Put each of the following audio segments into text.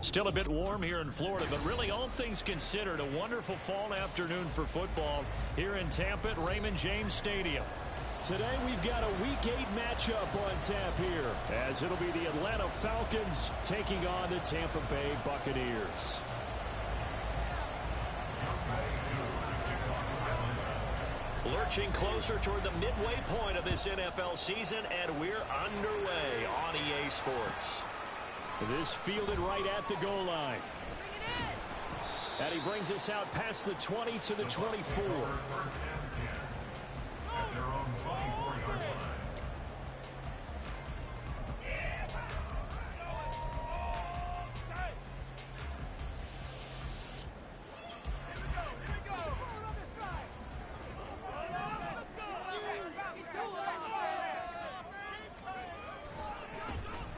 Still a bit warm here in Florida, but really all things considered, a wonderful fall afternoon for football here in Tampa at Raymond James Stadium. Today we've got a Week 8 matchup on tap here, as it'll be the Atlanta Falcons taking on the Tampa Bay Buccaneers. Lurching closer toward the midway point of this NFL season, and we're underway on EA Sports. This fielded right at the goal line. And he brings us out past the 20 to the 24.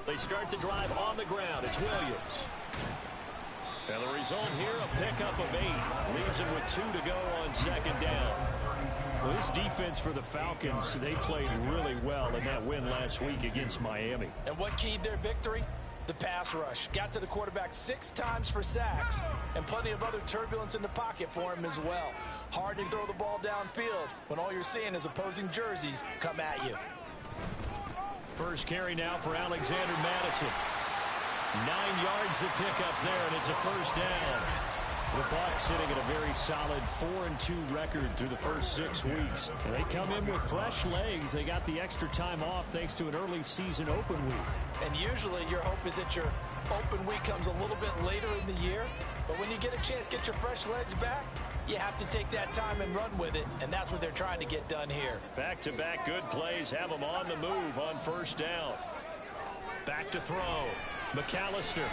They start the drive on the ground. It's Williams. And the result here, a pickup of 8. Leaves him with 2 to go on second down. Well, this defense for the Falcons, they played really well in that win last week against Miami. And what keyed their victory? The pass rush. Got to the quarterback 6 times for sacks, and plenty of other turbulence in the pocket for him as well. Hard to throw the ball downfield when all you're seeing is opposing jerseys come at you. First carry now for Alexander Madison. 9 yards to pick up there, and it's a first down. The Bucs sitting at a very solid 4-2 record through the first 6 weeks. And they come in with fresh legs. They got the extra time off thanks to an early season open week. And usually your hope is that your open week comes a little bit later in the year. But when you get a chance to get your fresh legs back, you have to take that time and run with it, and that's what they're trying to get done here. Back-to-back good plays have them on the move on first down. Back to throw. McAllister.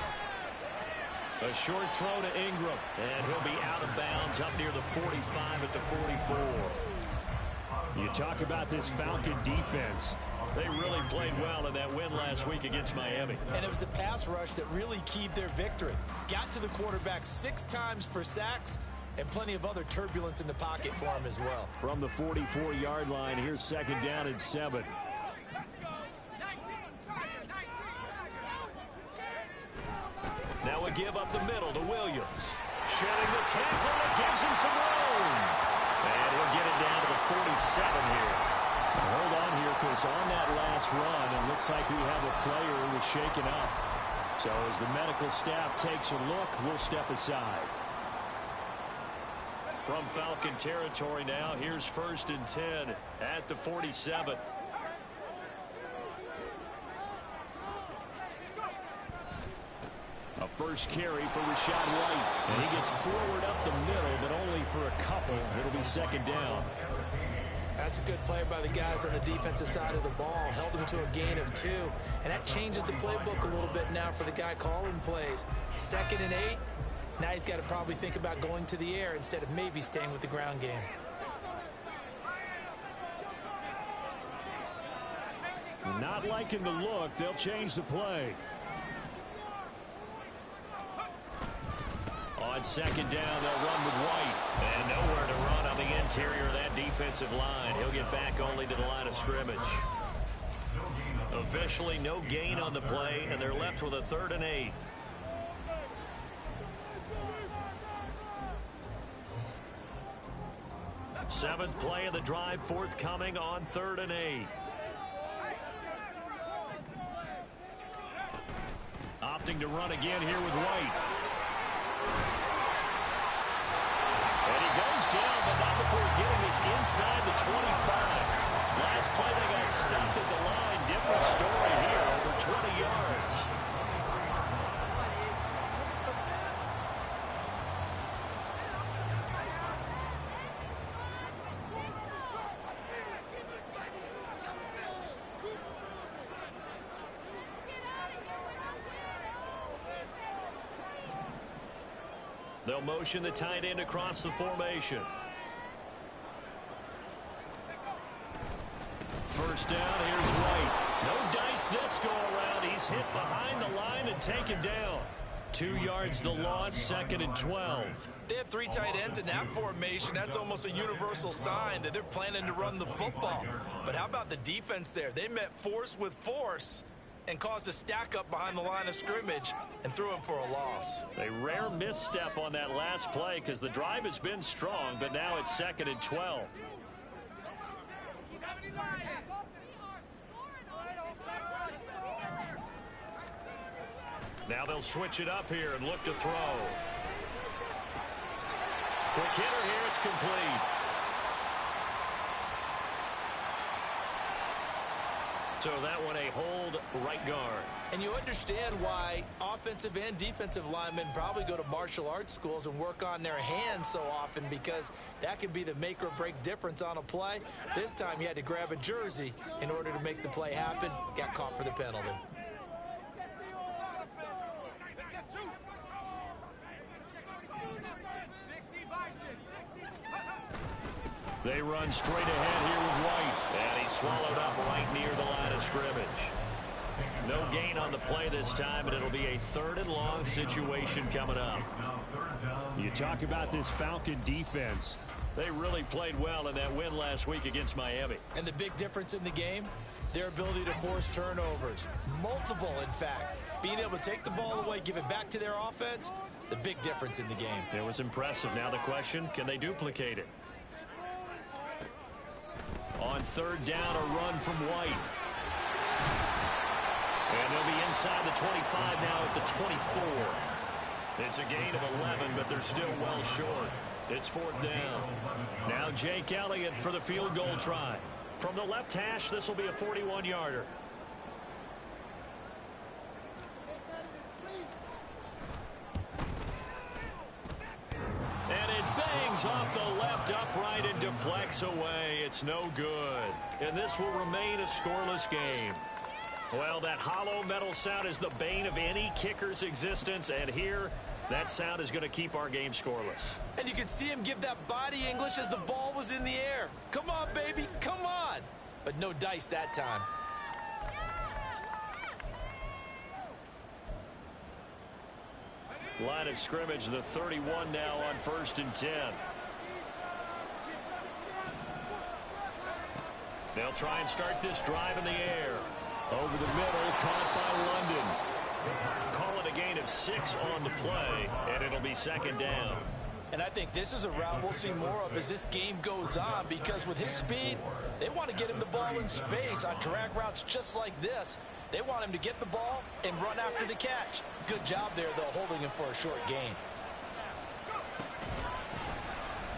A short throw to Ingram, and he'll be out of bounds up near the 45 at the 44. You talk about this Falcon defense. They really played well in that win last week against Miami. And it was the pass rush that really keyed their victory. Got to the quarterback 6 times for sacks, and plenty of other turbulence in the pocket for him as well. From the 44-yard line, here's second down and 7. Now a give up the middle to Williams. Shedding the tackle, that gives him some room. And he'll get it down to the 47 here. Hold on here, because on that last run, it looks like we have a player who was shaken up. So as the medical staff takes a look, we'll step aside. From Falcon territory now, here's 1st and 10 at the 47. A first carry for Rashad White. And he gets forward up the middle, but only for a couple. It'll be second down. That's a good play by the guys on the defensive side of the ball. Held him to a gain of 2. And that changes the playbook a little bit now for the guy calling plays. 2nd and 8. Now he's got to probably think about going to the air instead of maybe staying with the ground game. Not liking the look. They'll change the play. On second down, they'll run with White. And nowhere to run on the interior of that defensive line. He'll get back only to the line of scrimmage. Officially no gain on the play, and they're left with a 3rd and 8. Seventh play of the drive forthcoming on 3rd and 8. Opting to run again here with White. And he goes down, but not before getting this inside the 25. Last play they got stuffed at the line. Different story here, over 20 yards. They'll motion the tight end across the formation. First down, here's White. No dice this go around. He's hit behind the line and taken down. 2 yards the loss, 2nd and 12. They have 3 tight ends in that formation. That's almost a universal sign that they're planning to run the football. But how about the defense there? They met force with force. and caused a stack up behind the line of scrimmage and threw him for a loss. A rare misstep on that last play because the drive has been strong, but now it's 2nd and 12. Now they'll switch it up here and look to throw. Quick hitter here, it's complete. So that one a hold right guard. And you understand why offensive and defensive linemen probably go to martial arts schools and work on their hands so often, because that can be the make or break difference on a play. This time he had to grab a jersey in order to make the play happen. Got caught for the penalty. They run straight ahead here with White, and he's swallowed up right near the line of scrimmage. No gain on the play this time, and it'll be a 3rd and long situation coming up. You talk about this Falcon defense. They really played well in that win last week against Miami. And the big difference in the game, their ability to force turnovers. Multiple, in fact. Being able to take the ball away, give it back to their offense, the big difference in the game. It was impressive. Now the question, can they duplicate it? On 3rd down, a run from White. And they'll be inside the 25 now at the 24. It's a gain of 11, but they're still well short. It's 4th down. Now Jake Elliott for the field goal try. From the left hash, this will be a 41-yarder. And it bangs off the left upright and deflects away. It's no good. And this will remain a scoreless game. Well, that hollow metal sound is the bane of any kicker's existence, and here, that sound is going to keep our game scoreless. And you can see him give that body English as the ball was in the air. Come on, baby, come on. But no dice that time. Line of scrimmage, the 31 now on 1st and 10. They'll try and start this drive in the air. Over the middle, caught by London. Call it a gain of 6 on the play, and it'll be 2nd down. And I think this is a route we'll see more of as this game goes on, because with his speed, they want to get him the ball in space on drag routes just like this. They want him to get the ball and run after the catch. Good job there, though, holding him for a short gain.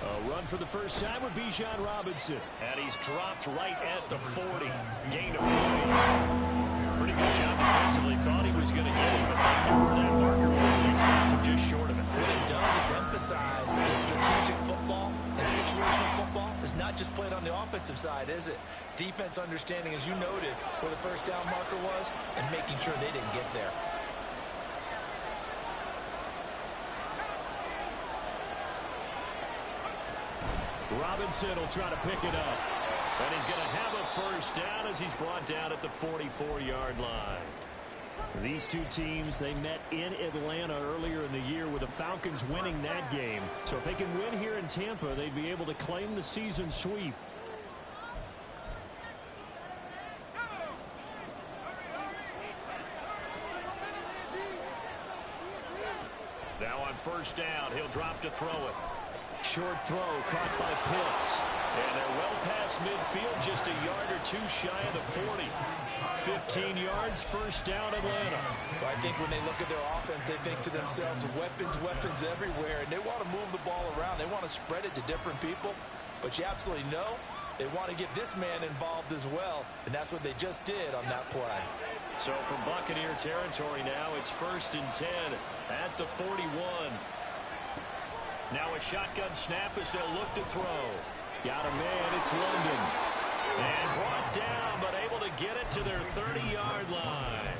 A run for the first time with Bijan Robinson. And he's dropped right at the 40. Gain of 40. Pretty good job defensively. Thought he was going to get him, but they knew where that marker was, and they stopped him just short of it. What it does is emphasize that strategic football and situational football is not just played on the offensive side, is it? Defense understanding, as you noted, where the first down marker was and making sure they didn't get there. Robinson will try to pick it up. And he's going to have a first down as he's brought down at the 44-yard line. These two teams, they met in Atlanta earlier in the year with the Falcons winning that game. So if they can win here in Tampa, they'd be able to claim the season sweep. Now on first down, he'll drop to throw it. Short throw caught by Pitts. And they're well past midfield, just a yard or two shy of the 40. 15 yards, first down Atlanta. Well, I think when they look at their offense, they think to themselves, weapons everywhere, and they want to move the ball around. They want to spread it to different people, but you absolutely know they want to get this man involved as well, and that's what they just did on that play. So from Buccaneer territory now, it's 1st and 10 at the 41. Now a shotgun snap as they'll look to throw. Got a man, it's London. And brought down, but able to get it to their 30-yard line.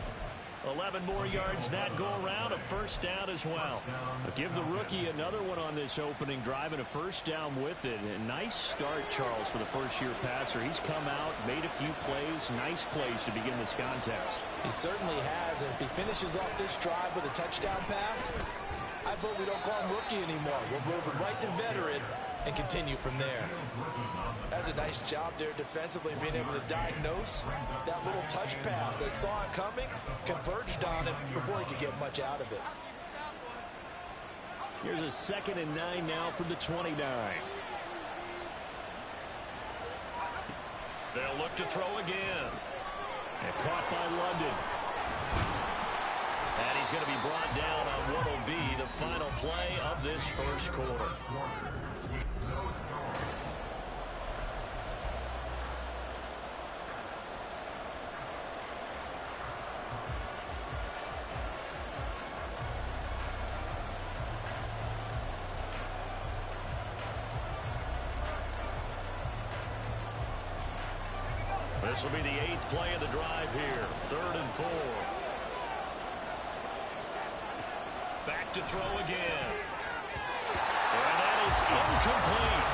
11 more yards that go around, a first down as well. I'll give the rookie another one on this opening drive and a first down with it. A nice start, Charles, for the first-year passer. He's come out, made a few plays, nice plays to begin this contest. He certainly has, and if he finishes off this drive with a touchdown pass, I vote we don't call him rookie anymore. We'll move him right to veteran and continue from there. That's a nice job there defensively, being able to diagnose that little touch pass. They saw it coming, converged on it before he could get much out of it. Here's a 2nd and 9 now from the 29. They'll look to throw again. And caught by London. And he's going to be brought down on what will be the final play of this first quarter. This will be the 8th play of the drive here. 3rd and 4. Back to throw again. And that is incomplete.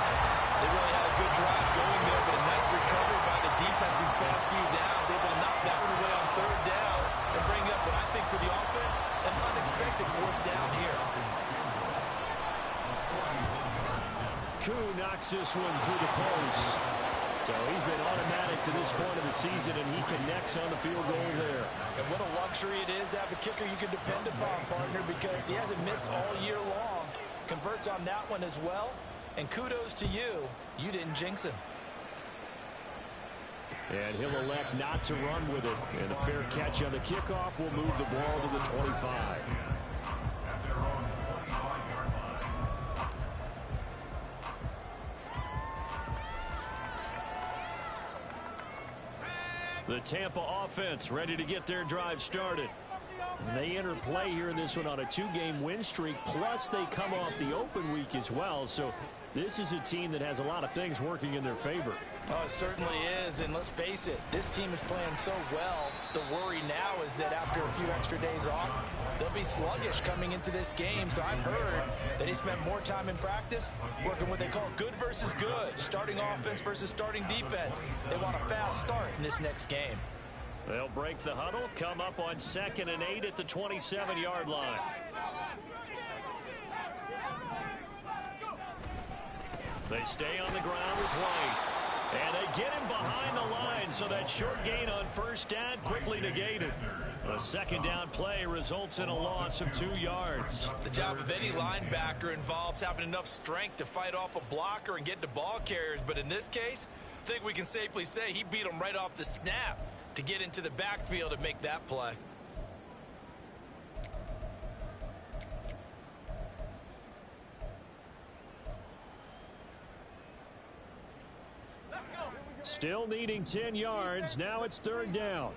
They really had a good drive going there, but a nice recovery by the defense these past few downs. Able to knock that one away on 3rd down and bring up what I think for the offense, an unexpected 4th down here. Koo knocks this one through the post. So he's been automatic to this point of the season, and he connects on the field goal there. And what a luxury it is to have a kicker you can depend upon, partner, because he hasn't missed all year long. Converts on that one as well. And kudos to you. You didn't jinx him. And he'll elect not to run with it. And a fair catch on the kickoff will move the ball to the 25. The Tampa offense ready to get their drive started. And they enter play here in this one on a 2-game win streak, plus they come off the open week as well. So this is a team that has a lot of things working in their favor. Oh, it certainly is, and let's face it, this team is playing so well. The worry now is that after a few extra days off, they'll be sluggish coming into this game. So I've heard that he spent more time in practice working what they call good versus good, starting offense versus starting defense. They want a fast start in this next game. They'll break the huddle, come up on 2nd and 8 at the 27-yard line. They stay on the ground with White. And they get him behind the line, so that short gain on 1st down quickly negated. A 2nd down play results in a loss of 2 yards. The job of any linebacker involves having enough strength to fight off a blocker and get to ball carriers. But in this case, I think we can safely say he beat him right off the snap to get into the backfield and make that play. Still needing 10 yards. Now it's 3rd down.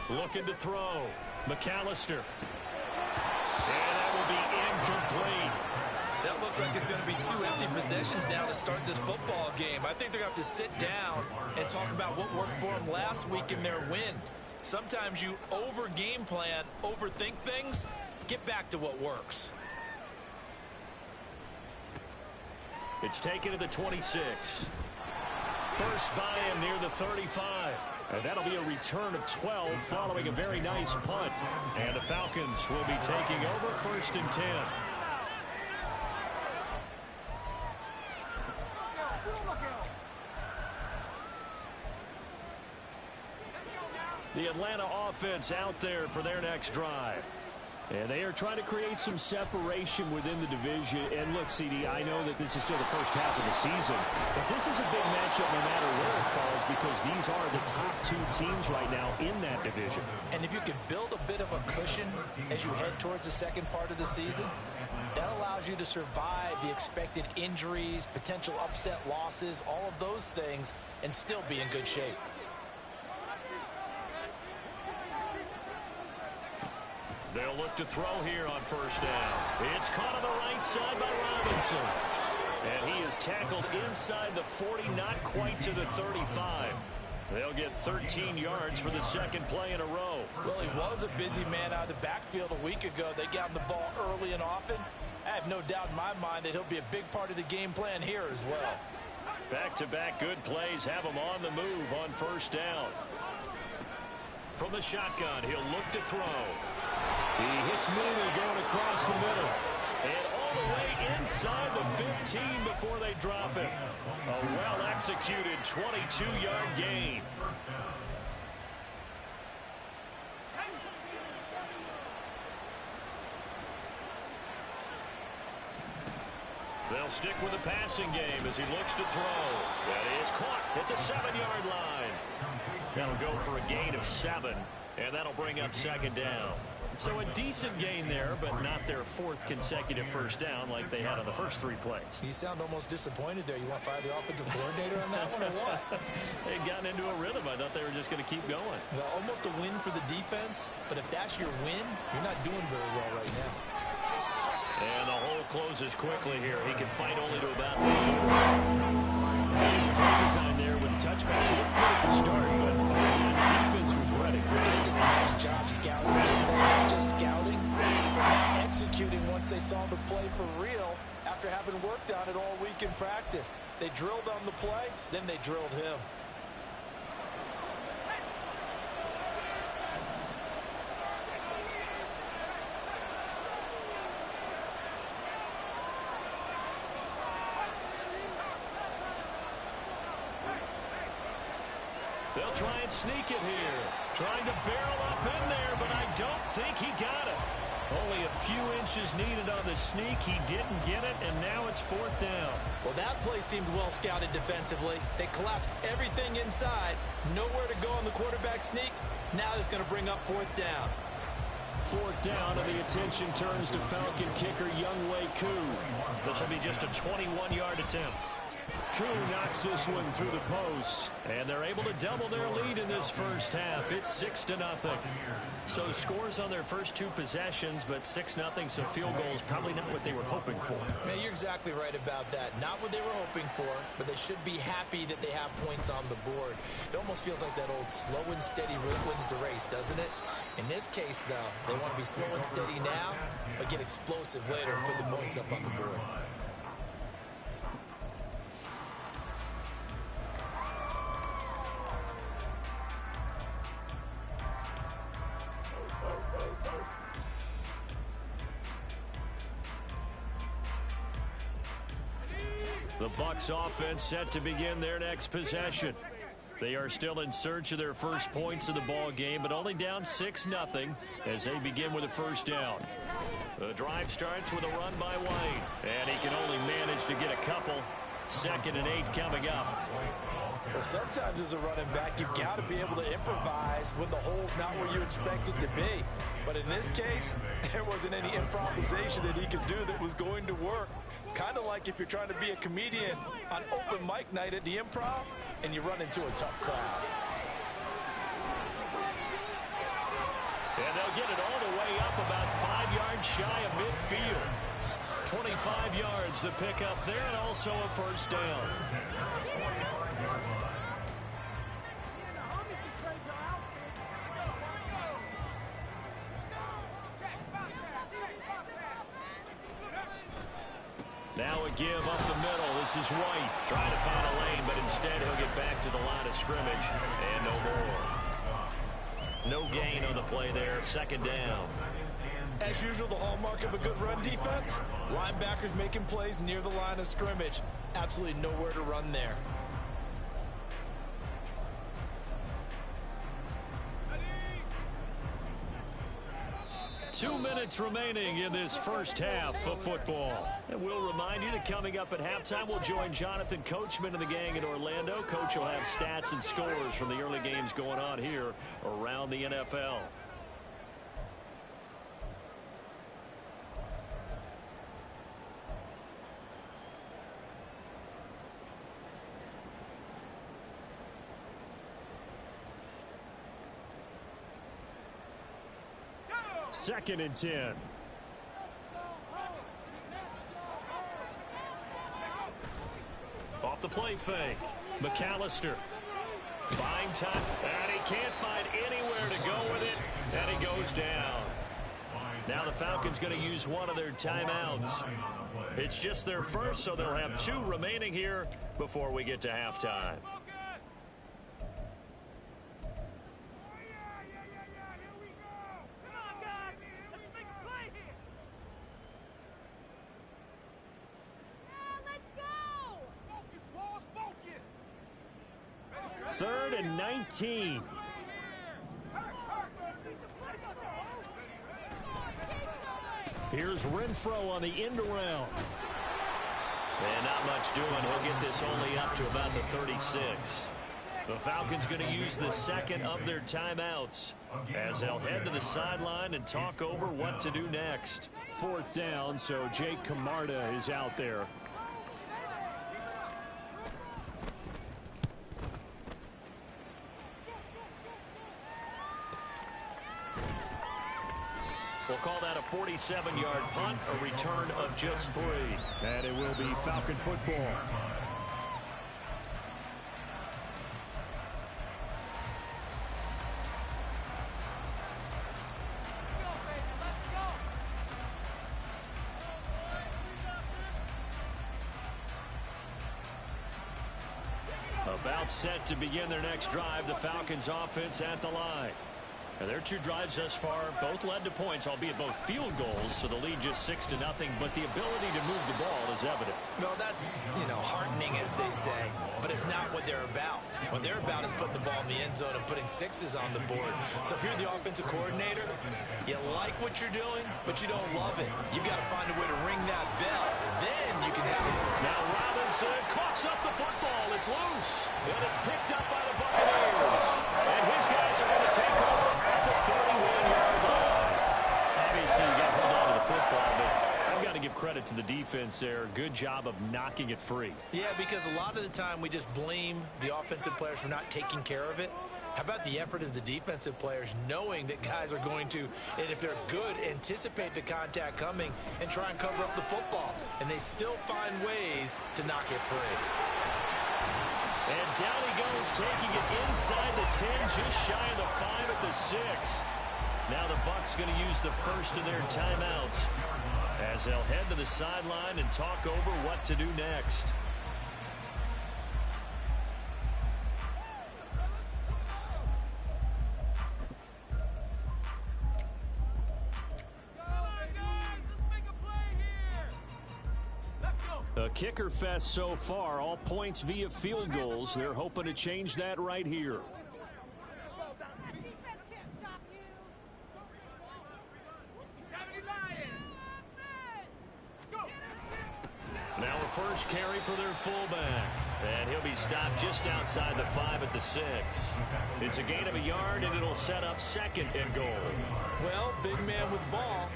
Looking to throw. McAllister. And that will be incomplete. That looks like it's going to be 2 empty possessions now to start this football game. I think they're going to have to sit down and talk about what worked for them last week in their win. Sometimes you over-game plan, overthink things. Get back to what works. It's taken to the 26. First by him near the 35. And that'll be a return of 12 following a very nice punt. And the Falcons will be taking over 1st and 10. The Atlanta offense out there for their next drive. And they are trying to create some separation within the division. And look, CD, I know that this is still the first half of the season, but this is a big matchup no matter where it falls, because these are the top 2 teams right now in that division. And if you can build a bit of a cushion as you head towards the second part of the season, that allows you to survive the expected injuries, potential upset losses, all of those things, and still be in good shape. They'll look to throw here on 1st down. It's caught on the right side by Robinson. And he is tackled inside the 40, not quite to the 35. They'll get 13 yards for the 2nd play in a row. Well, he was a busy man out of the backfield a week ago. They got him the ball early and often. I have no doubt in my mind that he'll be a big part of the game plan here as well. Back-to-back good plays have him on the move on 1st down. From the shotgun, he'll look to throw. He hits Mooney going across the middle. And all the way inside the 15 before they drop it. A well-executed 22-yard gain. They'll stick with the passing game as he looks to throw. That is caught at the 7-yard line. That'll go for a gain of 7, and that'll bring up second down. So a decent gain there, but not their 4th consecutive first down like they had on the first 3 plays. You sound almost disappointed there. You want to fire the offensive coordinator on that one or what? They'd gotten into a rhythm. I thought they were just going to keep going. Well, almost a win for the defense, but if that's your win, you're not doing very well right now. And the hole closes quickly here. He can fight only to about the 4. His play design there with the touchbacks looked good at the start, but the defense was ready. They did a nice job scouting. Not just scouting, but executing once they saw the play for real after having worked on it all week in practice. They drilled on the play, then they drilled him. They'll try and sneak it here. Trying to barrel up in there, but I don't think he got it. Only a few inches needed on the sneak. He didn't get it, and now it's 4th down. Well, that play seemed well scouted defensively. They collapsed everything inside. Nowhere to go on the quarterback sneak. Now it's going to bring up 4th down. 4th down, and the attention turns to Falcon kicker Younghoe Koo. This will be just a 21-yard attempt. Koo knocks this one through the post, and they're able to double their lead in this first half. It's 6-0. So scores on their first 2 possessions, but 6-0, so field goal is probably not what they were hoping for. Man, you're exactly right about that. Not what they were hoping for, but they should be happy that they have points on the board. It almost feels like that old slow and steady wins the race, doesn't it? In this case, though, they want to be slow and steady now, but get explosive later and put the points up on the board. The Bucs offense set to begin their next possession. They are still in search of their first points of the ball game, but only down 6-0 as they begin with a first down. The drive starts with a run by White, and he can only manage to get a couple. 2nd and 8 coming up. Well, sometimes as a running back, you've got to be able to improvise when the hole's not where you expect it to be. But in this case, there wasn't any improvisation that he could do that was going to work. Kind of like if you're trying to be a comedian on open mic night at the Improv and you run into a tough crowd. And they'll get it all the way up about 5 yards shy of midfield. 25 yards to pick up there, and also a first down. Now a give up the middle. This is White trying to find a lane, but instead he'll get back to the line of scrimmage and no more. No gain on the play there. 2nd down. As usual, the hallmark of a good run defense, linebackers making plays near the line of scrimmage. Absolutely nowhere to run there. Two minutes remaining in this first half of football. And we'll remind you that coming up at halftime, we'll join Jonathan Coachman and the gang in Orlando. Coach will have stats and scores from the early games going on here around the NFL. Second and 10. Off the play fake. McAllister. Buying time. And he can't find anywhere to go with it. And he goes down. Now the Falcons going to use one of their timeouts. It's just their first, so they'll have 2 remaining here before we get to halftime. 3rd and 19. Here's Renfro on the end around. And not much doing. He'll get this only up to about the 36. The Falcons going to use the second of their timeouts as they'll head to the sideline and talk over what to do next. 4th down, so Jake Camarda is out there. We'll call that a 47-yard punt, a return of just 3. And it will be Falcon football. About set to begin their next drive, the Falcons offense at the line. Now, their 2 drives thus far both led to points, albeit both field goals, so the lead just 6-0, but the ability to move the ball is evident. Well, that's, heartening, as they say, but it's not what they're about. What they're about is putting the ball in the end zone and putting 6s on the board. So if you're the offensive coordinator, you like what you're doing, but you don't love it. You got to find a way to ring that bell. Then you can have it. Now Robinson coughs up the football. It's loose, and it's picked up by the Buccaneers. And his guys are going to take over at the 31-yard line. Obviously, you got to hold on to the football, but I've got to give credit to the defense there. Good job of knocking it free. Yeah, because a lot of the time we just blame the offensive players for not taking care of it. How about the effort of the defensive players knowing that guys are going to, and if they're good, anticipate the contact coming and try and cover up the football. And they still find ways to knock it free. And down he goes, taking it inside the 10, just shy of the 5 at the 6. Now the Bucs going to use the first of their timeouts as they'll head to the sideline and talk over what to do next. A kicker fest so far, all points via field goals. They're hoping to change that right here. Now a first carry for their fullback. And he'll be stopped just outside the 5 at the 6. It's a gain of a yard, and it'll set up 2nd and goal. Well, big man with ball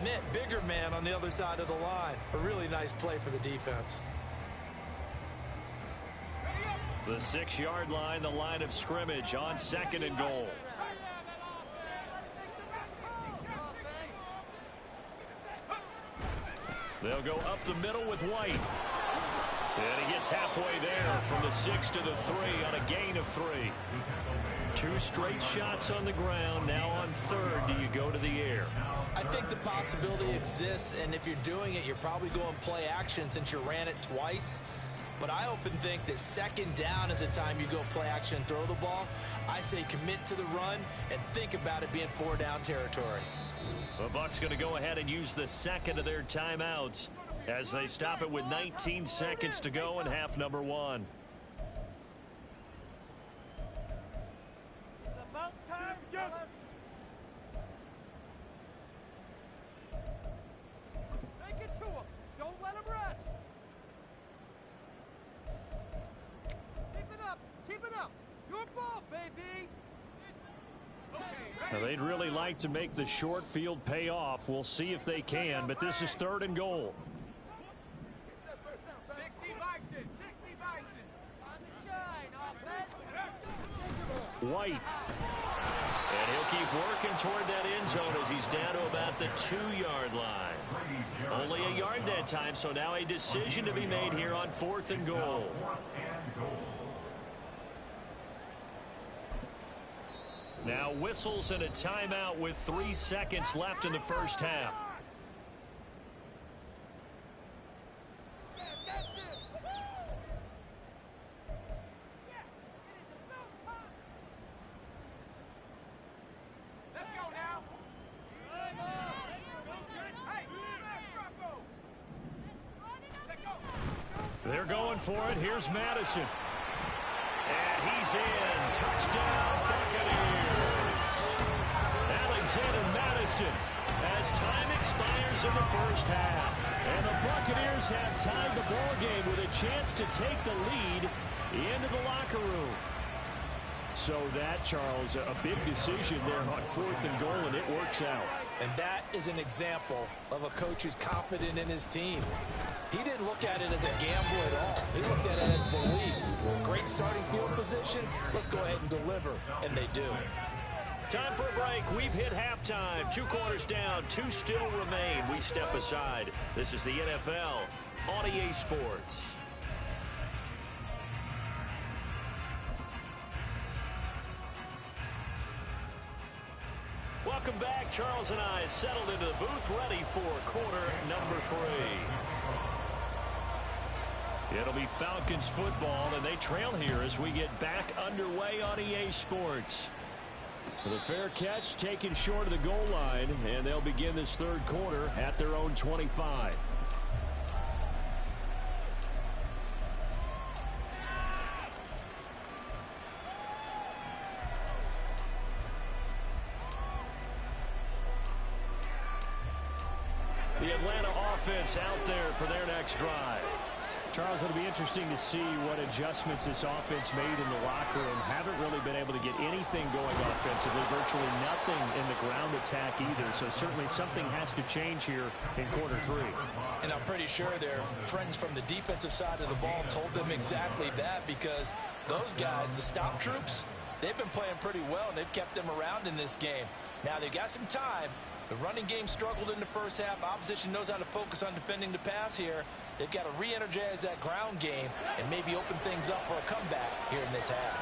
met bigger man on the other side of the line. A really nice play for the defense. The 6-yard line, the line of scrimmage on 2nd and goal. They'll go up the middle with White. And he gets halfway there from the 6 to the 3 on a gain of 3. 2 straight shots on the ground. Now on 3rd, do you go to the air? I think the possibility exists, and if you're doing it, you're probably going play action since you ran it twice. But I often think that 2nd down is a time you go play action and throw the ball. I say commit to the run and think about it being 4-down territory. The Bucs going to go ahead and use the 2nd of their timeouts as they stop it with 19 seconds to go in half number 1. It's about time, fellas. Take it to him. Don't let him rest. Keep it up. Keep it up. Your ball, baby. Now, they'd really like to make the short field pay off. We'll see if they can, but this is 3rd and goal. 60 Bison. 60 Bison. On the shine, offense. White. And he'll keep working toward that end zone as he's down to about the 2-yard line. Only a yard that time, so now a decision to be made here on 4th and goal. Now whistles and a timeout with 3 seconds left in the first half. Let's go now. They're going for it. Here's Madison. And he's in. Touchdown, Buccaneers. Alexander Madison as time expires in the first half. And the Buccaneers have tied the ball game with a chance to take the lead into the locker room. So that, Charles, a big decision there on 4th and goal, and it works out. And that is an example of a coach who's confident in his team. He didn't look at it as a gamble at all. He looked at it as belief. Great starting field position. Let's go ahead and deliver. And they do. Time for a break. We've hit halftime. 2 quarters down. 2 still remain. We step aside. This is the NFL on EA Sports. Welcome back. Charles and I settled into the booth, ready for quarter number 3. It'll be Falcons football, and they trail here as we get back underway on EA Sports. With a fair catch taken short of the goal line, and they'll begin this 3rd quarter at their own 25. The Atlanta offense out there for their next drive. Charles, it'll be interesting to see what adjustments this offense made in the locker room. Haven't really been able to get anything going offensively. Virtually nothing in the ground attack either. So certainly something has to change here in quarter 3. And I'm pretty sure their friends from the defensive side of the ball told them exactly that, because those guys, the stop troops, they've been playing pretty well, and they've kept them around in this game. Now they've got some time. The running game struggled in the first half. Opposition knows how to focus on defending the pass here. They've got to re-energize that ground game and maybe open things up for a comeback here in this half.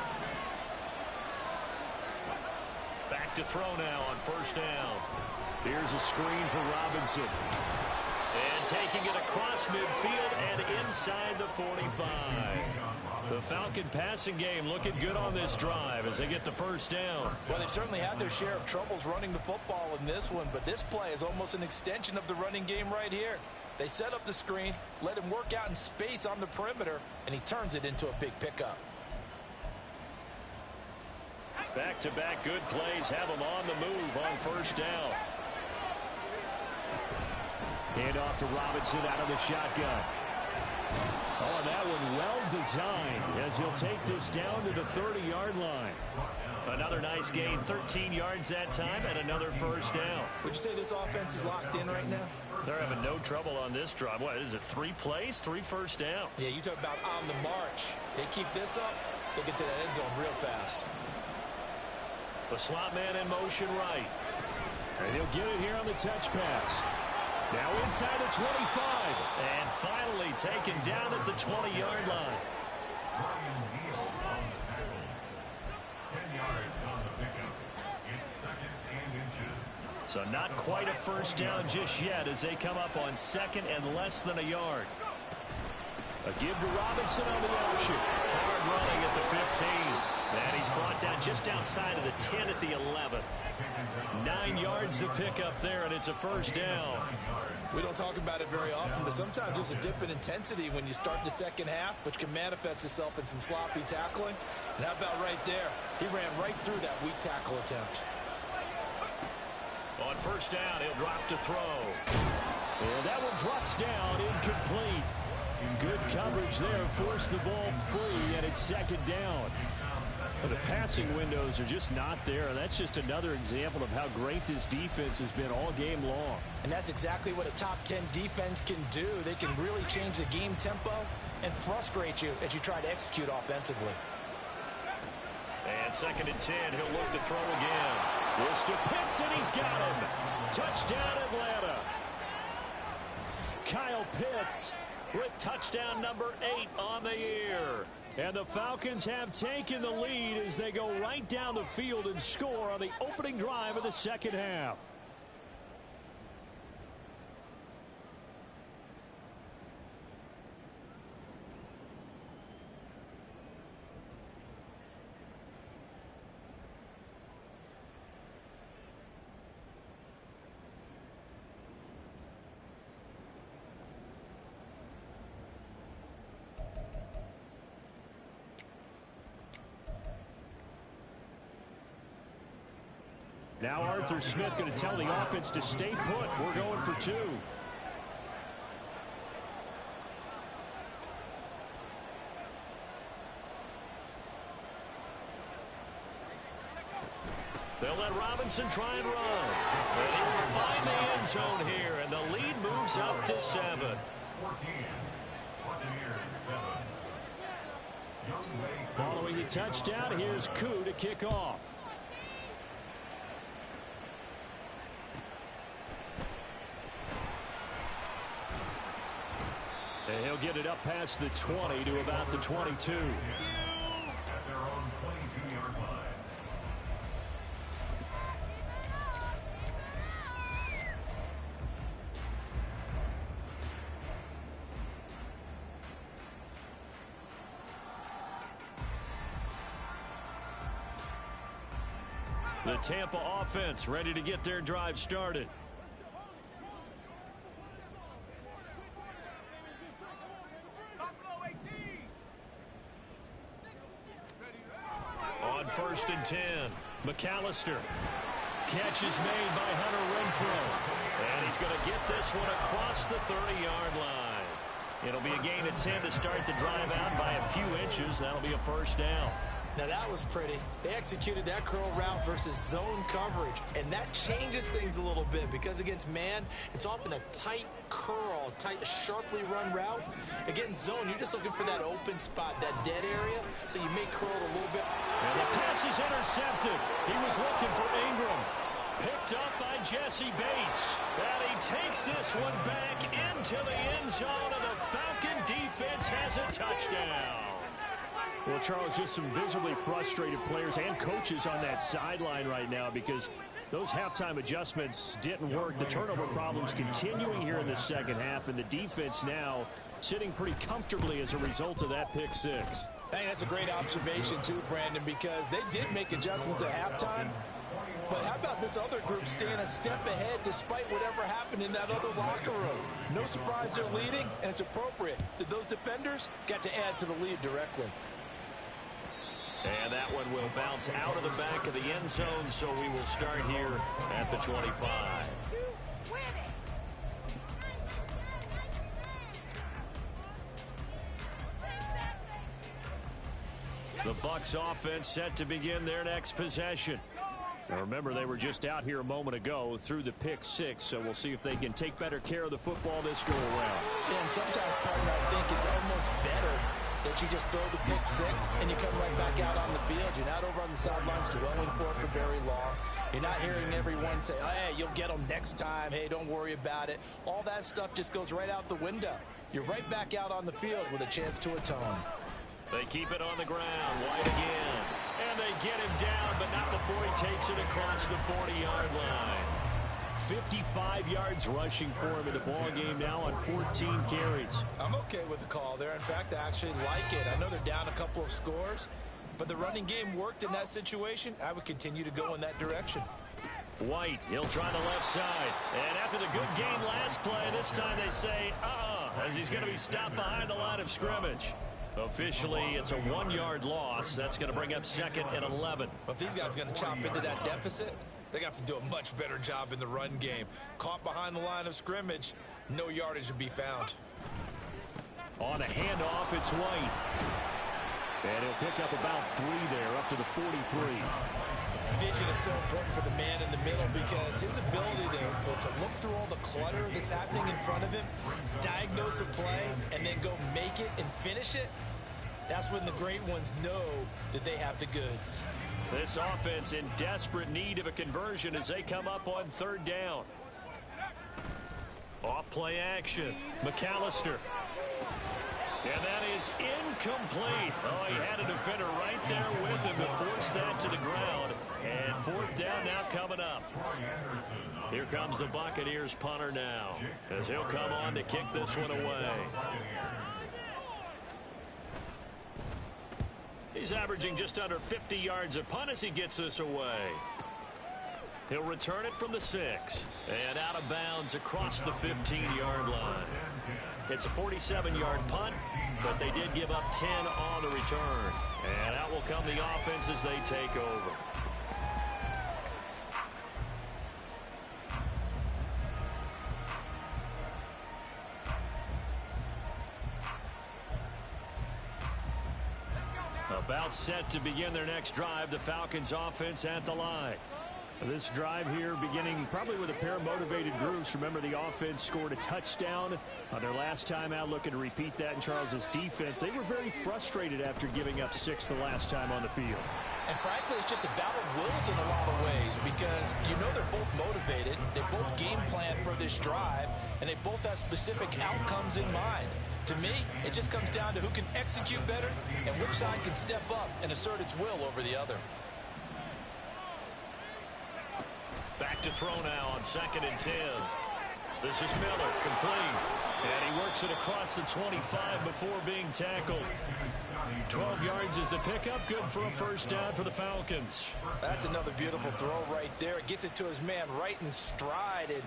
Back to throw now on 1st down. Here's a screen for Robinson. And taking it across midfield and inside the 45. The Falcon passing game looking good on this drive as they get the 1st down. Well, they've certainly had their share of troubles running the football in this one, but this play is almost an extension of the running game right here. They set up the screen, let him work out in space on the perimeter, and he turns it into a big pickup. Back-to-back good plays have him on the move on 1st down. Hand off to Robinson out of the shotgun. Oh, that one well designed as he'll take this down to the 30-yard line. Another nice gain, 13 yards that time, and another 1st down. Would you say this offense is locked in right now? They're having no trouble on this drive. What is it, 3 plays, 3 1st downs? Yeah, you talk about on the march. They keep this up, they'll get to that end zone real fast. The slot man in motion right. And he'll get it here on the touch pass. Now inside the 25. And finally taken down at the 20-yard line. So not quite a 1st down just yet as they come up on 2nd and less than a yard. A give to Robinson on the option. Hard running at the 15. And he's brought down just outside of the 10 at the 11. 9 yards to pick up there, and it's a 1st down. We don't talk about it very often, but sometimes there's a dip in intensity when you start the 2nd half, which can manifest itself in some sloppy tackling. And how about right there? He ran right through that weak tackle attempt. On 1st down, he'll drop to throw. And that one drops down, incomplete. Good coverage there, forced the ball free, and it's 2nd down. But the passing windows are just not there. That's just another example of how great this defense has been all game long. And that's exactly what a top 10 defense can do. They can really change the game tempo and frustrate you as you try to execute offensively. And 2nd and 10, he'll look to throw again. This to Pitts, and he's got him. Touchdown, Atlanta. Kyle Pitts with touchdown number 8 on the year. And the Falcons have taken the lead as they go right down the field and score on the opening drive of the 2nd half. Now Arthur Smith going to tell the offense to stay put. We're going for 2. They'll let Robinson try and run. But he will find the end zone here, and the lead moves up to 7. Following the touchdown, here's Koo to kick off. And he'll get it up past the 20 to about the 22. At their own 22-yard line. The Tampa offense ready to get their drive started. On 1st and 10, McAllister. Catch is made by Hunter Renfrow. And he's going to get this one across the 30-yard line. It'll be a gain of 10 to start the drive out by a few inches. That'll be a first down. Now that was pretty. They executed that curl route versus zone coverage, and that changes things a little bit because against man, it's often a tight curl, tight, sharply run route. Against zone, you're just looking for that open spot, that dead area, so you may curl it a little bit. And the pass is intercepted. He was looking for Ingram. Picked up by Jesse Bates. And he takes this one back into the end zone, and the Falcon defense has a touchdown. Well, Charles, just some visibly frustrated players and coaches on that sideline right now because those halftime adjustments didn't work. The turnover problems continuing here in the second half, and the defense now sitting pretty comfortably as a result of that pick 6. I think that's a great observation, too, Brandon, because they did make adjustments at halftime. But how about this other group staying a step ahead despite whatever happened in that other locker room? No surprise they're leading, and it's appropriate that those defenders got to add to the lead directly. And that one will bounce out of the back of the end zone, so we will start here at the 25. The Bucs offense set to begin their next possession. Now remember, they were just out here a moment ago through the pick 6, so we'll see if they can take better care of the football this go around. Yeah, and sometimes, partner, I think it's almost better that you just throw the pick 6 and you come right back out on the field. You're not over on the sidelines dwelling for it for very long. You're not hearing everyone say, oh, hey, you'll get them next time. Hey, don't worry about it. All that stuff just goes right out the window. You're right back out on the field with a chance to atone. They keep it on the ground. White again. And they get him down, but not before he takes it across the 40-yard line. 55 yards rushing for him in the ball game now on 14 carries. I'm okay with the call there. In fact, I actually like it. I know they're down a couple of scores, but the running game worked in that situation. I would continue to go in that direction. White, he'll try the left side. And after the good game last play, this time they say, as he's going to be stopped behind the line of scrimmage. Officially, it's a 1-yard loss. That's going to bring up 2nd and 11. But if these guys are going to chop into that deficit, they got to do a much better job in the run game. Caught behind the line of scrimmage, no yardage to be found. On a handoff, it's White. And he'll pick up about 3 there, up to the 43. Vision is so important for the man in the middle because his ability to look through all the clutter that's happening in front of him, diagnose a play, and then go make it and finish it, that's when the great ones know that they have the goods. This offense in desperate need of a conversion as they come up on 3rd down. Off play action. McAllister. And that is incomplete. Oh, he had a defender right there with him to force that to the ground. And 4th down now coming up. Here comes the Buccaneers punter now as he'll come on to kick this one away. He's averaging just under 50 yards a punt as he gets this away. He'll return it from the 6. And out of bounds across the 15-yard line. It's a 47-yard punt, but they did give up 10 on the return. And out will come the offense as they take over. About set to begin their next drive. The Falcons offense at the line. This drive here beginning probably with a pair of motivated groups. Remember, the offense scored a touchdown on their last time out, looking to repeat that in Charles's defense. They were very frustrated after giving up 6 the last time on the field. And frankly, it's just a battle of wills in a lot of ways, because you know they're both motivated, they both game plan for this drive, and they both have specific outcomes in mind. To me, it just comes down to who can execute better and which side can step up and assert its will over the other. Back to throw now on 2nd and 10. This is Miller, complete. And he works it across the 25 before being tackled. 12 yards is the pickup. Good for a first down for the Falcons. That's another beautiful throw right there. It gets it to his man right in stride. And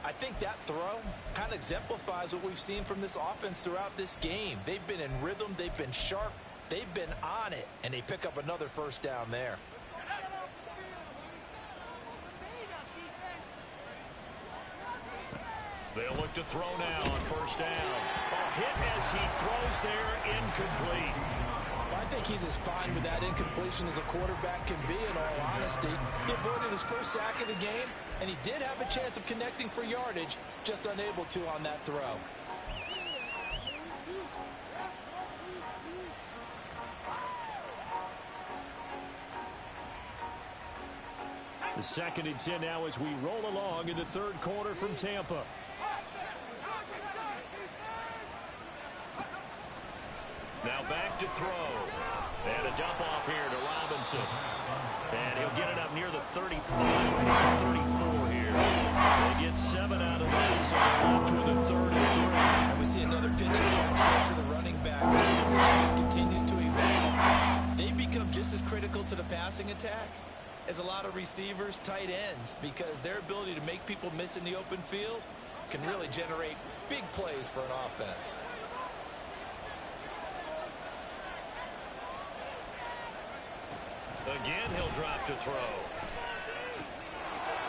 I think that throw kind of exemplifies what we've seen from this offense throughout this game. They've been in rhythm. They've been sharp. They've been on it. And they pick up another first down there. They'll look to throw now on first down. A hit as he throws there, incomplete. I think he's as fine with that incompletion as a quarterback can be, in all honesty. He avoided his first sack of the game, and he did have a chance of connecting for yardage, just unable to on that throw. The 2nd and 10 now as we roll along in the 3rd quarter from Tampa. Now back to throw. And a dump off here to Robinson. And he'll get it up near the 35, to 34 here. They get 7 out of that, so they're left with a 3rd and 3. And we see another pitch and catch there to the running back. This position just continues to evolve. They become just as critical to the passing attack as a lot of receivers, tight ends, because their ability to make people miss in the open field can really generate big plays for an offense. Again, he'll drop to throw.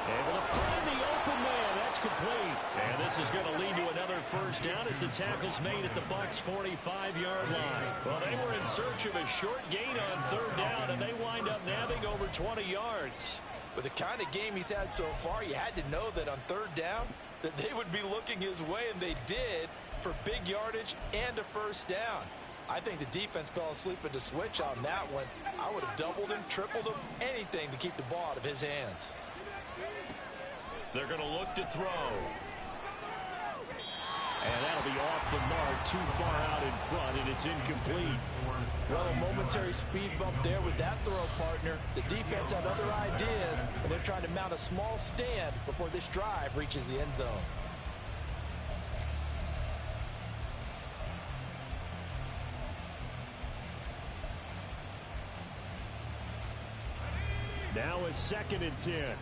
Able to find the open man. That's complete. And this is going to lead to another first down as the tackle's made at the Bucs' 45-yard line. Well, they were in search of a short gain on 3rd down, and they wind up nabbing over 20 yards. With the kind of game he's had so far, you had to know that on 3rd down that they would be looking his way, and they did, for big yardage and a first down. I think the defense fell asleep at the switch on that one. I would have doubled him, tripled him, anything to keep the ball out of his hands. They're going to look to throw. And that'll be off the mark, too far out in front, and it's incomplete. Well, a momentary speed bump there with that throw, partner. The defense had other ideas, and they're trying to mount a small stand before this drive reaches the end zone. Now a 2nd and 10.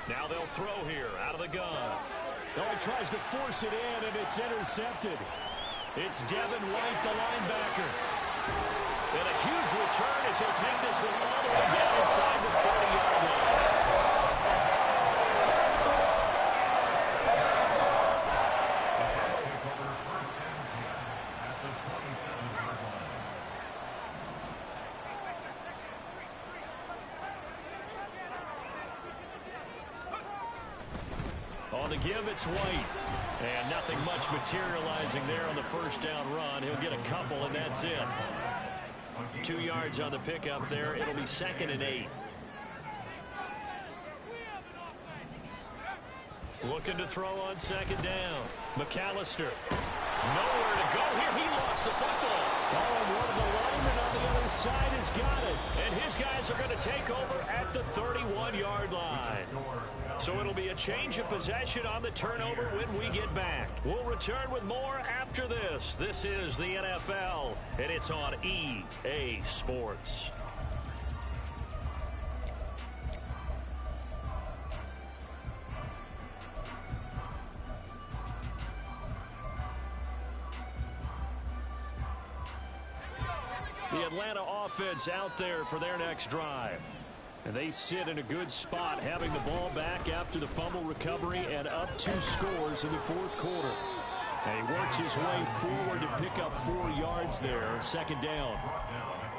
Now they'll throw here out of the gun. Oh, he tries to force it in, and it's intercepted. It's Devin White, the linebacker. And a huge return as he'll take this one all the way down inside the 30-yard line. On the give, it's White. And nothing much materializing there on the first down run. He'll get a couple, and that's it. 2 yards on the pickup there. It'll be 2nd and 8. Looking to throw on 2nd down. McAllister. Nowhere to go here. He lost the football. Oh, and one of the linemen on the other side has got it. And his guys are going to take over at the 31-yard line. So it'll be a change of possession on the turnover when we get back. We'll return with more after this. This is the NFL, and it's on EA Sports. The Atlanta offense out there for their next drive. And they sit in a good spot, having the ball back after the fumble recovery and up 2 scores in the 4th quarter. He works his way forward to pick up 4 yards there. Second down.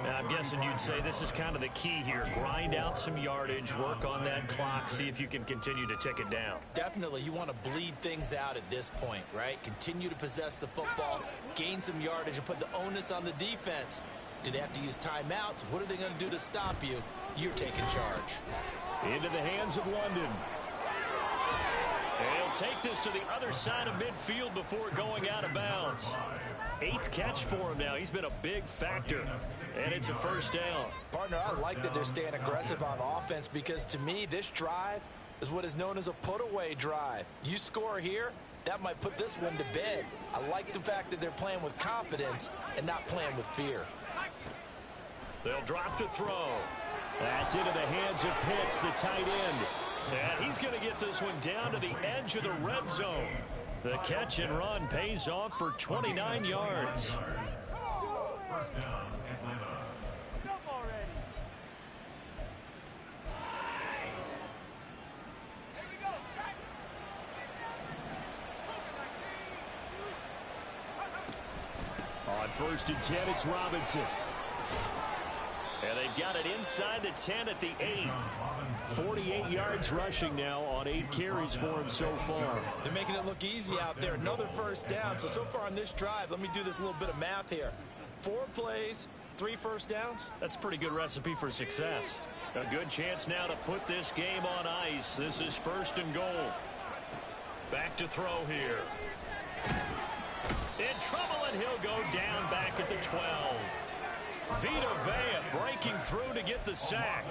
I'm guessing you'd say this is kind of the key here. Grind out some yardage, work on that clock, see if you can continue to tick it down. Definitely, you want to bleed things out at this point, right? Continue to possess the football, gain some yardage, and put the onus on the defense. Do they have to use timeouts? What are they going to do to stop you? You're taking charge. Into the hands of London. And he'll take this to the other side of midfield before going out of bounds. 8th catch for him now. He's been a big factor. And it's a first down. Partner, I like that they're staying aggressive on offense because to me, this drive is what is known as a put-away drive. You score here, that might put this one to bed. I like the fact that they're playing with confidence and not playing with fear. They'll drop to throw. That's into the hands of Pitts, the tight end. And he's going to get this one down to the edge of the red zone. The catch and run pays off for 29 yards. First down, Atlanta. Jump already. Here we go, Shaq. On 1st and 10, it's Robinson. And they've got it inside the 10 at the 8. 48 yards rushing now on 8 carries for him so far. They're making it look easy out there. Another first down. So far on this drive, let me do this little bit of math here. 4 plays, 3 first downs. That's a pretty good recipe for success. A good chance now to put this game on ice. This is 1st and goal. Back to throw here. In trouble, and he'll go down back at the 12. Vita Vea breaking through to get the sack.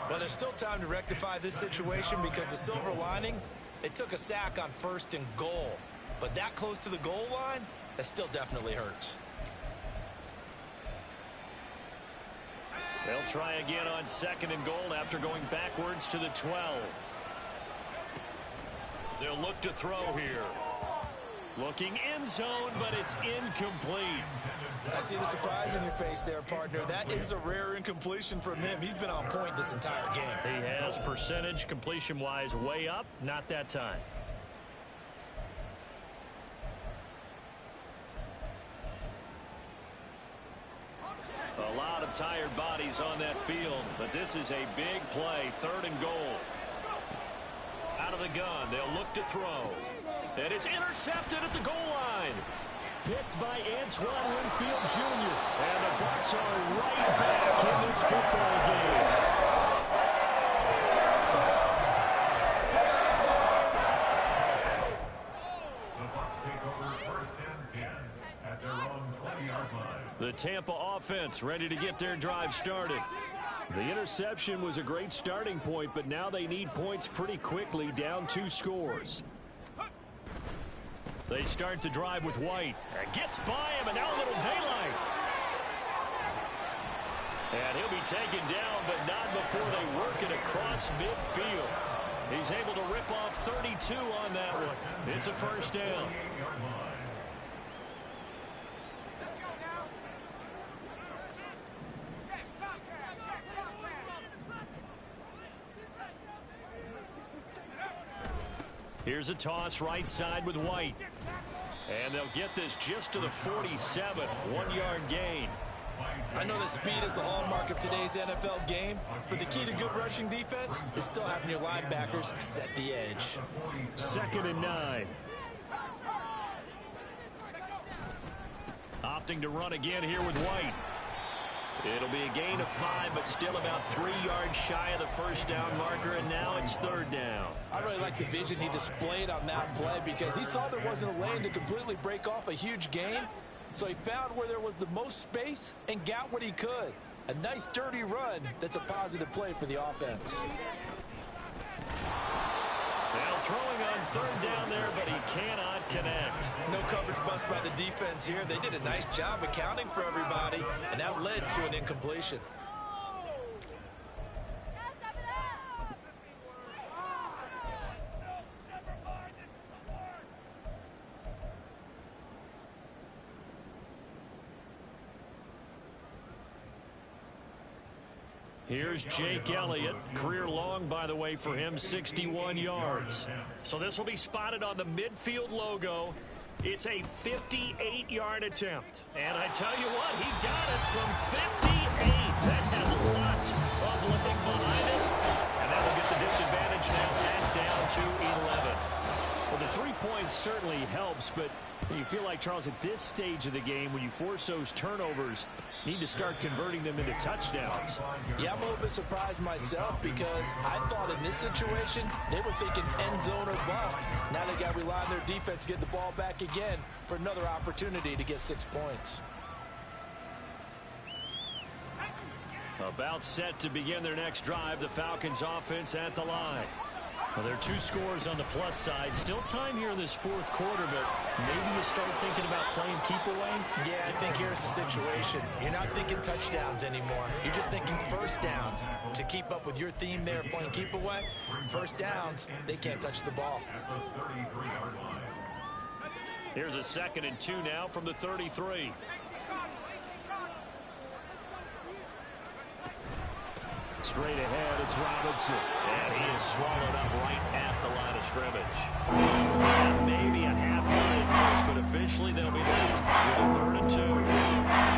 Well, there's still time to rectify this situation because the silver lining, they took a sack on 1st and goal. But that close to the goal line, that still definitely hurts. They'll try again on 2nd and goal after going backwards to the 12. They'll look to throw here. Looking end zone, but it's incomplete. I see the surprise in your face there, partner. That is a rare incompletion from him. He's been on point this entire game. He has percentage completion-wise way up, not that time. A lot of tired bodies on that field, but this is a big play. 3rd and goal. Out of the gun, they'll look to throw. And it's intercepted at the goal line. Picked by Antoine Winfield Jr. And the Bucs are right back in this football game. The Bucs take over 1st and 10 at their own 20-yard line. The Tampa offense ready to get their drive started. The interception was a great starting point, but now they need points pretty quickly, down 2 scores. They start the drive with White. Gets by him, and now a little daylight. And he'll be taken down, but not before they work it across midfield. He's able to rip off 32 on that one. It's a first down. Here's a toss right side with White. And they'll get this just to the 47. 1-yard gain. I know that speed is the hallmark of today's NFL game, but the key to good rushing defense is still having your linebackers set the edge. 2nd and 9. Opting to run again here with White. It'll be a gain of 5, but still about 3 yards shy of the first down marker, and now it's 3rd down. I really like the vision he displayed on that play because he saw there wasn't a lane to completely break off a huge gain, so he found where there was the most space and got what he could. A nice dirty run that's a positive play for the offense. Now throwing on 3rd down there, but he cannot connect. No coverage bust by the defense here. They did a nice job accounting for everybody, and that led to an incompletion. Here's Jake Elliott. Career long, by the way, for him, 61 yards. So this will be spotted on the midfield logo. It's a 58-yard attempt. And I tell you what, he got it from 58. That has lots of lifting behind it. And that'll get the disadvantage now back down to 11. Well, the 3 points certainly helps, but you feel like, Charles, at this stage of the game, when you force those turnovers, you need to start converting them into touchdowns. Yeah, I'm a little bit surprised myself because I thought in this situation, they were thinking end zone or bust. Now they got to rely on their defense to get the ball back again for another opportunity to get 6 points. About set to begin their next drive, the Falcons offense at the line. Well, there are 2 scores on the plus side. Still time here in this fourth quarter, but maybe you start thinking about playing keep away? Yeah, I think here's the situation. You're not thinking touchdowns anymore. You're just thinking first downs. To keep up with your theme there, playing keep away, first downs, they can't touch the ball. Here's a 2nd and 2 now from the 33. Straight ahead, it's Robinson. And he is swallowed up right at the line of scrimmage. And maybe a half-yard push, but officially they'll be left with a 3rd and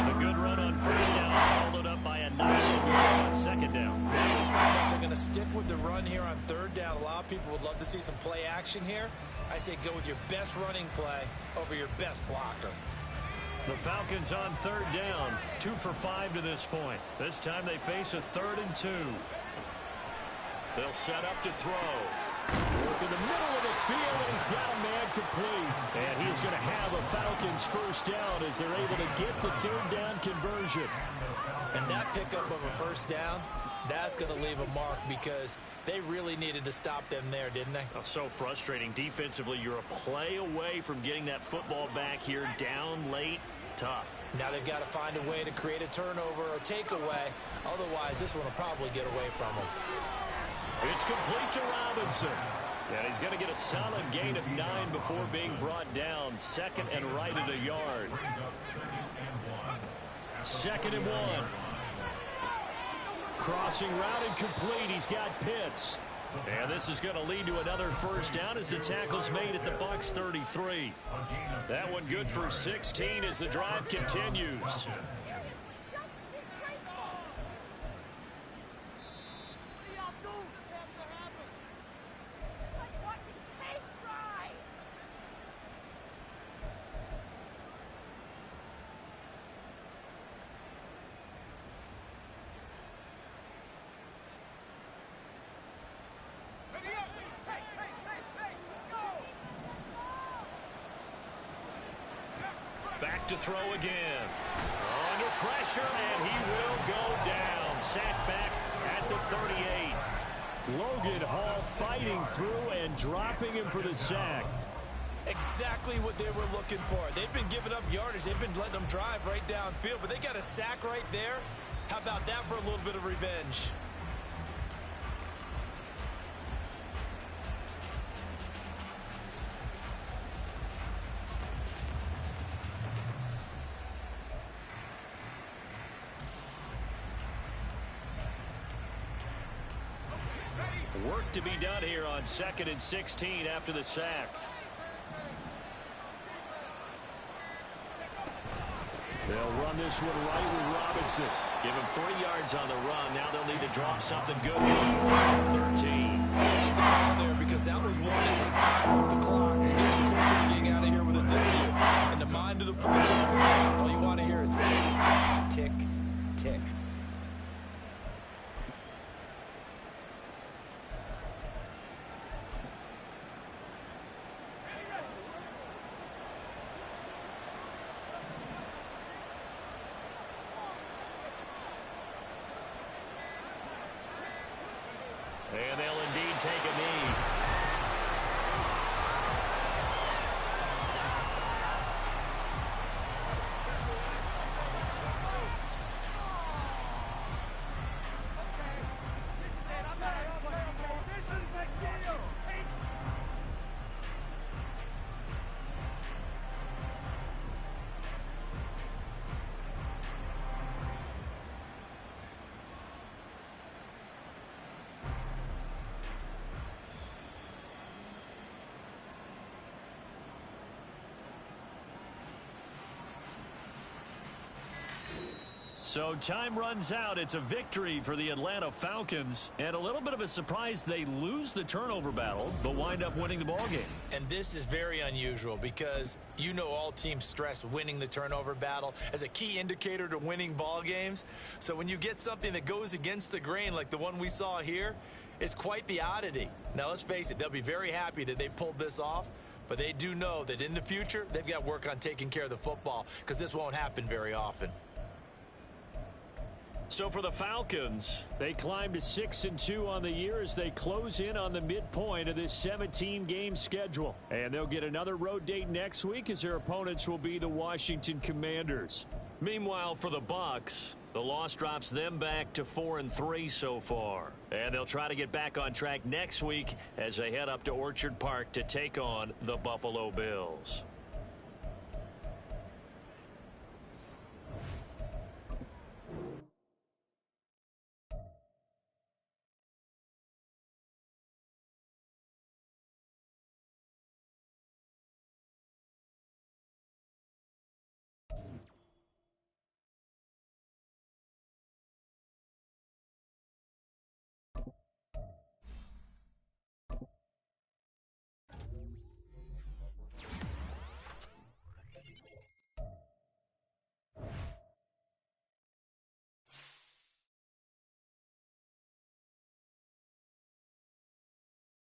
2. The good run on first down followed up by a not-so-good run on 2nd down. It's like they're going to stick with the run here on 3rd down. A lot of people would love to see some play action here. I say go with your best running play over your best blocker. The Falcons on 3rd down, 2 for 5 to this point. This time they face a 3rd and 2. They'll set up to throw. Work in the middle of the field, and he's got a man complete. And he's going to have a Falcons first down as they're able to get the 3rd down conversion. And that pickup of a first down, that's going to leave a mark because they really needed to stop them there, didn't they? Oh, so frustrating. Defensively, you're a play away from getting that football back here down late. Tough. Now they've got to find a way to create a turnover or takeaway. Otherwise, this one will probably get away from them. It's complete to Robinson. And he's going to get a solid gain of 9 before being brought down. 2nd and right at a yard. 2nd and 1. Crossing route incomplete. He's got Pitts. And this is going to lead to another first down as the tackle's made at the Bucs 33. That one good for 16 as the drive continues. Back to throw again. Under pressure, and he will go down. Sacked back at the 38. Logan Hall fighting through and dropping him for the sack. Exactly what they were looking for. They've been giving up yardage. They've been letting them drive right downfield, but they got a sack right there. How about that for a little bit of revenge? Work to be done here on 2nd and 16 after the sack. They'll run this one right with Robinson. Give him 3 yards on the run. Now they'll need to drop something good here on 3rd and 13. I like the call there because that was one to take time off the clock and getting closer to getting out of here with a W. In the mind of the play caller, all you want to hear is tick, tick, tick. And they'll indeed take a knee. So time runs out. It's a victory for the Atlanta Falcons. And a little bit of a surprise, they lose the turnover battle, but wind up winning the ballgame. And this is very unusual because you know all teams stress winning the turnover battle as a key indicator to winning ball games. So when you get something that goes against the grain like the one we saw here, it's quite the oddity. Now, let's face it, they'll be very happy that they pulled this off, but they do know that in the future, they've got work on taking care of the football because this won't happen very often. So for the Falcons, they climb to 6-2 on the year as they close in on the midpoint of this 17-game schedule. And they'll get another road date next week as their opponents will be the Washington Commanders. Meanwhile, for the Bucs, the loss drops them back to 4-3 so far. And they'll try to get back on track next week as they head up to Orchard Park to take on the Buffalo Bills.